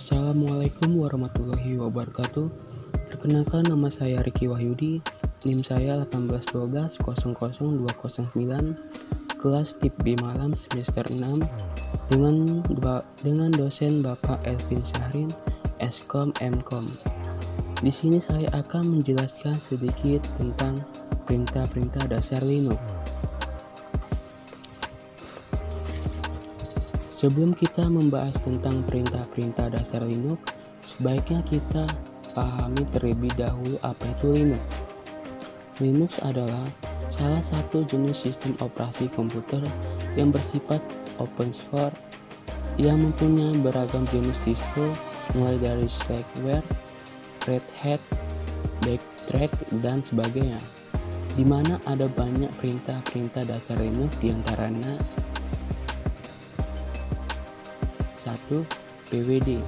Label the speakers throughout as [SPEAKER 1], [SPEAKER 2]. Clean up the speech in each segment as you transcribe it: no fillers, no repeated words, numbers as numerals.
[SPEAKER 1] Assalamualaikum warahmatullahi wabarakatuh. Perkenalkan, nama saya Riki Wahyudi, NIM saya 181200209, kelas tip B malam semester 6, dengan dosen Bapak Elvin Syahrin, Eskom Mkom. Di sini saya akan menjelaskan sedikit tentang perintah-perintah dasar Linux. Sebelum kita membahas tentang perintah-perintah dasar Linux, sebaiknya kita pahami terlebih dahulu apa itu Linux. Linux adalah salah satu jenis sistem operasi komputer yang bersifat open source yang mempunyai beragam jenis distro, mulai dari Slackware, Red Hat, Backtrack, dan sebagainya, di mana ada banyak perintah-perintah dasar Linux, diantaranya 1. PWD.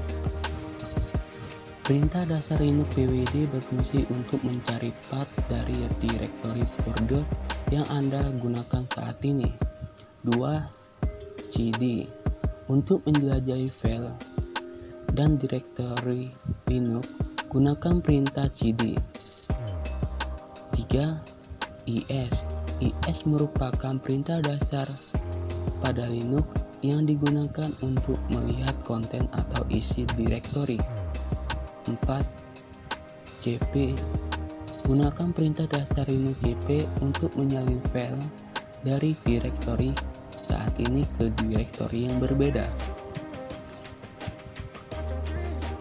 [SPEAKER 1] Perintah dasar Linux PWD berfungsi untuk mencari path dari direktori folder yang Anda gunakan saat ini. 2. CD. Untuk menjelajahi file dan direktori Linux, gunakan perintah cd. 3. IS. IS merupakan perintah dasar pada Linux yang digunakan untuk melihat konten atau isi direktori. 4. CP. Gunakan perintah dasar Linux CP untuk menyalin file dari direktori saat ini ke direktori yang berbeda.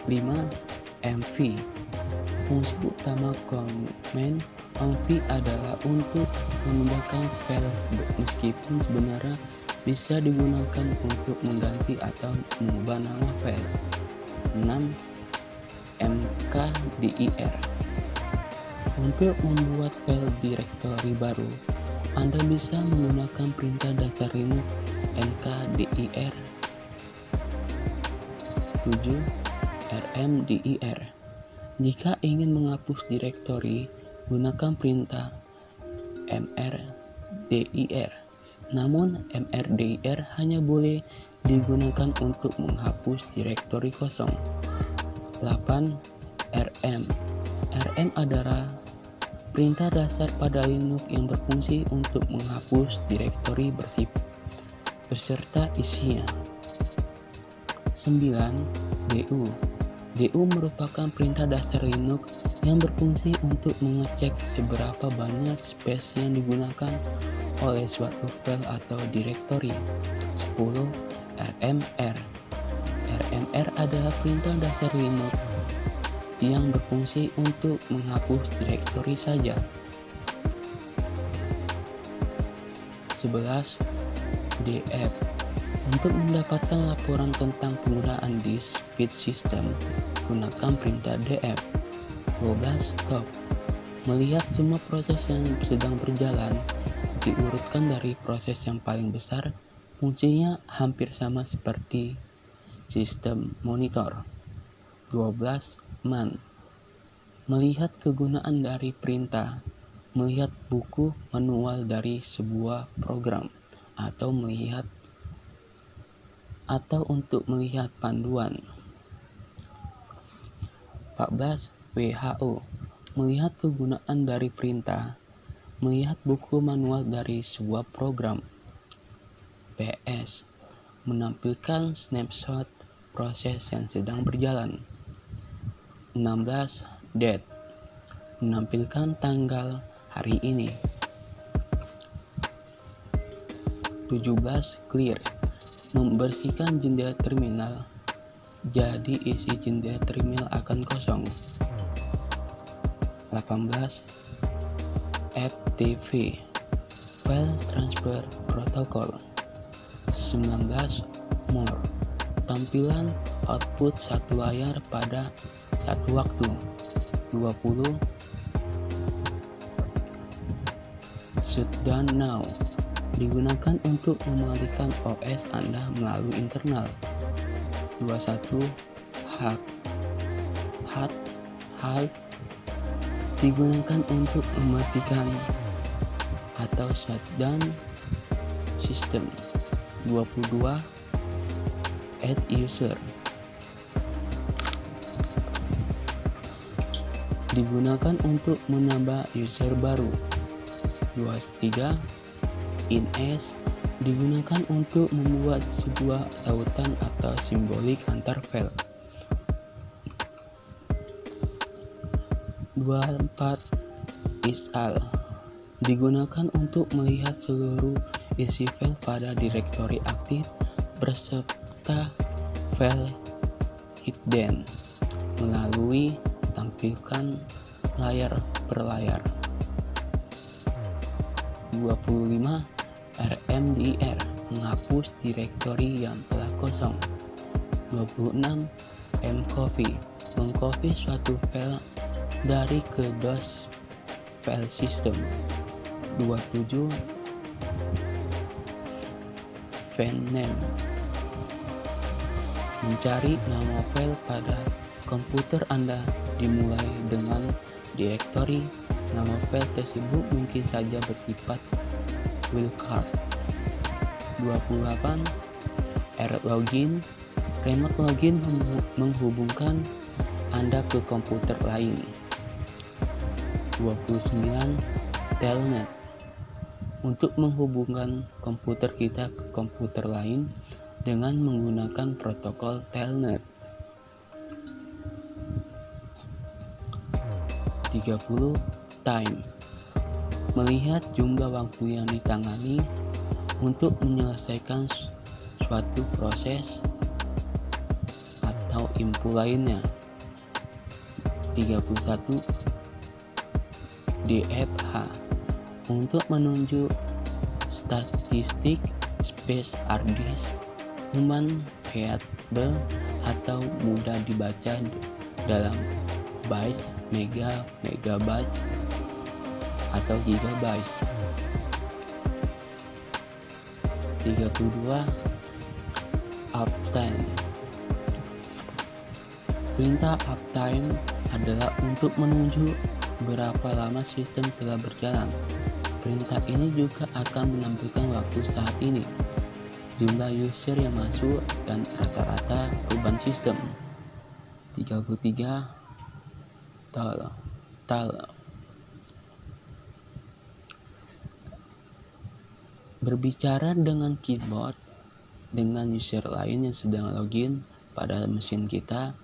[SPEAKER 1] 5. MV. Fungsi utama command MV adalah untuk memindahkan file, meskipun sebenarnya bisa digunakan untuk mengganti atau mengubah nama file. 6. mkdir. Untuk membuat file direktori baru, Anda bisa menggunakan perintah dasar Linux mkdir. 7. rmdir. Jika ingin menghapus direktori, gunakan perintah mrdir. Namun mrdir hanya boleh digunakan untuk menghapus direktori kosong. 8. rm. Rm adalah perintah dasar pada Linux yang berfungsi untuk menghapus direktori beserta isinya. 9. du. Du merupakan perintah dasar Linux yang berfungsi untuk mengecek seberapa banyak space yang digunakan oleh suatu file atau direktori. 10. rmr. Rmr adalah perintah dasar Linux yang berfungsi untuk menghapus direktori saja. 11. df. Untuk mendapatkan laporan tentang penggunaan disk speed system, gunakan perintah df. 12. Stop. Melihat semua proses yang sedang berjalan, diurutkan dari proses yang paling besar. Fungsinya hampir sama seperti sistem monitor. 12. Man. Melihat kegunaan dari perintah, melihat buku manual dari sebuah program, atau untuk melihat panduan. 14. WHO. Melihat kegunaan dari perintah, melihat buku manual dari sebuah program. PS. Menampilkan snapshot proses yang sedang berjalan. 16. Date. Menampilkan tanggal hari ini. 17. Clear. Membersihkan jendela terminal, jadi isi jendela terminal akan kosong. 18. FTP, File Transfer Protocol. 19. More. Tampilan output satu layar pada satu waktu. 20. Shutdown Now. Digunakan untuk mematikan OS Anda melalui internal. 21. Halt. Digunakan untuk mematikan atau shutdown sistem. 22. Add user. digunakan untuk menambah user baru. 23. Ins digunakan untuk membuat sebuah tautan atau simbolik antar file. 24. Install digunakan untuk melihat seluruh isi file pada direktori aktif beserta file hidden melalui tampilkan layar per layar. 25. RMDR menghapus direktori yang telah kosong. 26. mcopy mengcopy suatu file dari ke DOS file system. 27. Fname mencari nama file pada komputer Anda dimulai dengan direktori. Nama file tersebut mungkin saja bersifat wildcard. 28. Rlogin remote login menghubungkan Anda ke komputer lain. 29. Telnet untuk menghubungkan komputer kita ke komputer lain dengan menggunakan protokol telnet. 30. Time melihat jumlah waktu yang ditangani untuk menyelesaikan suatu proses atau info lainnya. 31. DFH untuk menunjuk statistik space hard disk human readable atau mudah dibaca dalam bytes, megabytes atau gigabytes. 32. Uptime perintah uptime adalah untuk menunjuk berapa lama sistem telah berjalan. Perintah ini juga akan menampilkan waktu saat ini, jumlah user yang masuk, dan rata-rata beban sistem. 33. Tal berbicara dengan keyboard dengan user lain yang sedang login pada mesin kita,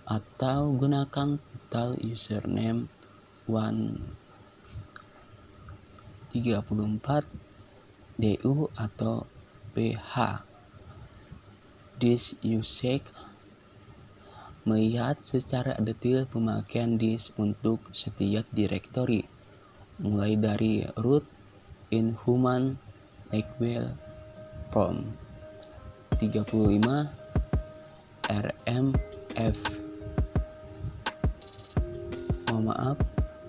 [SPEAKER 1] atau gunakan tal username 134 DU atau PH. Disk usage melihat secara detail pemakaian disk untuk setiap direktori, mulai dari root, inhuman, Lackwell, prom. 35. RMF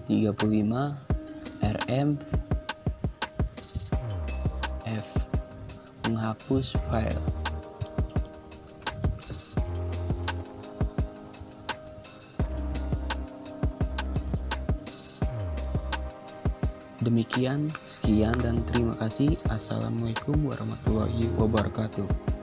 [SPEAKER 1] 35 RMF menghapus file. Demikian, sekian dan terima kasih. Assalamualaikum warahmatullahi wabarakatuh.